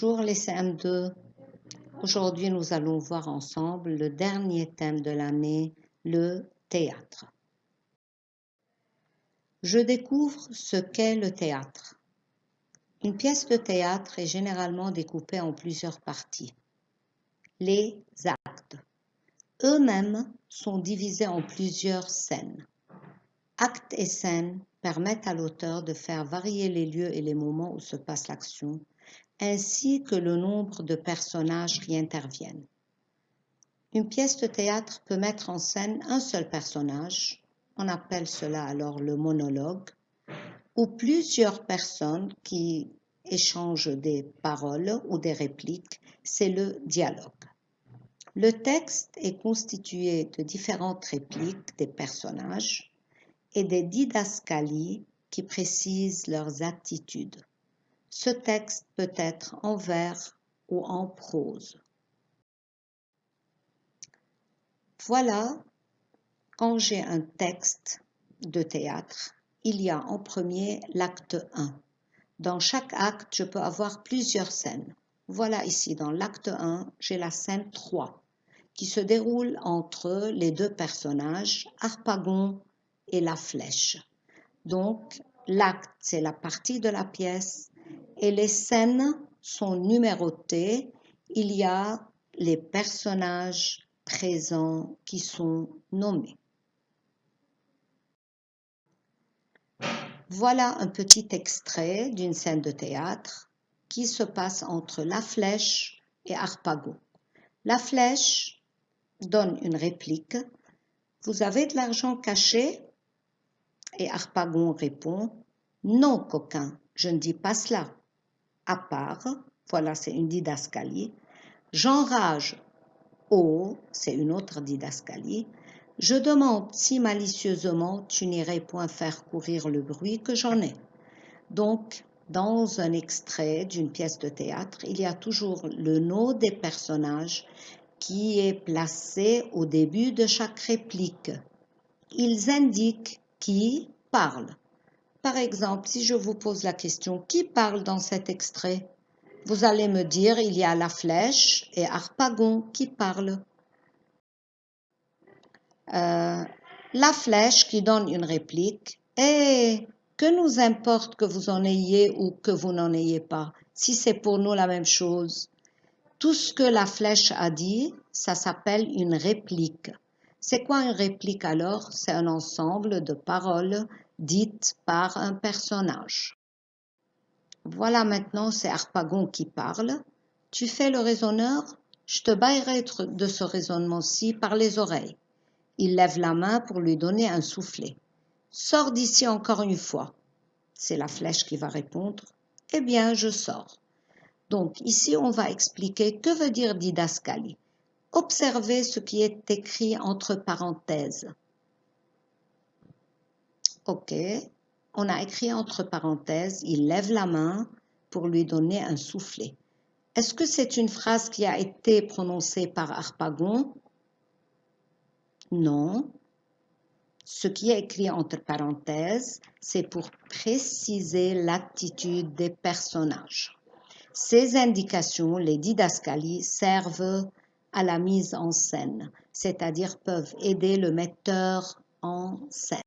Bonjour les CM2. Aujourd'hui, nous allons voir ensemble le dernier thème de l'année, le théâtre. Je découvre ce qu'est le théâtre. Une pièce de théâtre est généralement découpée en plusieurs parties. Les actes eux-mêmes sont divisés en plusieurs scènes. Actes et scènes permettent à l'auteur de faire varier les lieux et les moments où se passe l'action, ainsi que le nombre de personnages qui interviennent. Une pièce de théâtre peut mettre en scène un seul personnage, on appelle cela alors le monologue, ou plusieurs personnes qui échangent des paroles ou des répliques, c'est le dialogue. Le texte est constitué de différentes répliques des personnages et des didascalies qui précisent leurs attitudes. Ce texte peut être en vers ou en prose. Voilà, quand j'ai un texte de théâtre, il y a en premier l'acte 1. Dans chaque acte, je peux avoir plusieurs scènes. Voilà ici, dans l'acte 1, j'ai la scène 3, qui se déroule entre les deux personnages, Harpagon et la flèche. Donc, l'acte, c'est la partie de la pièce, et les scènes sont numérotées. Il y a les personnages présents qui sont nommés. Voilà un petit extrait d'une scène de théâtre qui se passe entre la flèche et Harpagon. La flèche donne une réplique. « Vous avez de l'argent caché ?» Et Harpagon répond « Non, coquin, je ne dis pas cela. » À part, voilà, c'est une didascalie. « J'enrage. » Oh, c'est une autre didascalie. « Je demande si malicieusement tu n'irais point faire courir le bruit que j'en ai. » Donc, dans un extrait d'une pièce de théâtre, il y a toujours le nom des personnages qui est placé au début de chaque réplique. Ils indiquent qui parle. Par exemple, si je vous pose la question « Qui parle dans cet extrait ?» Vous allez me dire « Il y a la flèche et Harpagon qui parlent. » La flèche qui donne une réplique « Eh, que nous importe que vous en ayez ou que vous n'en ayez pas, si c'est pour nous la même chose. » Tout ce que la flèche a dit, ça s'appelle une réplique. C'est quoi une réplique alors? C'est un ensemble de paroles dites par un personnage. Voilà, maintenant c'est Harpagon qui parle. Tu fais le raisonneur? Je te baillerai de ce raisonnement-ci par les oreilles. Il lève la main pour lui donner un soufflet. Sors d'ici encore une fois. C'est la flèche qui va répondre. Eh bien, je sors. Donc ici, on va expliquer que veut dire didascalie. Observez ce qui est écrit entre parenthèses. Ok, on a écrit entre parenthèses, il lève la main pour lui donner un soufflet. Est-ce que c'est une phrase qui a été prononcée par Harpagon? Non. Ce qui est écrit entre parenthèses, c'est pour préciser l'attitude des personnages. Ces indications, les didascalies, servent à la mise en scène, c'est-à-dire peuvent aider le metteur en scène.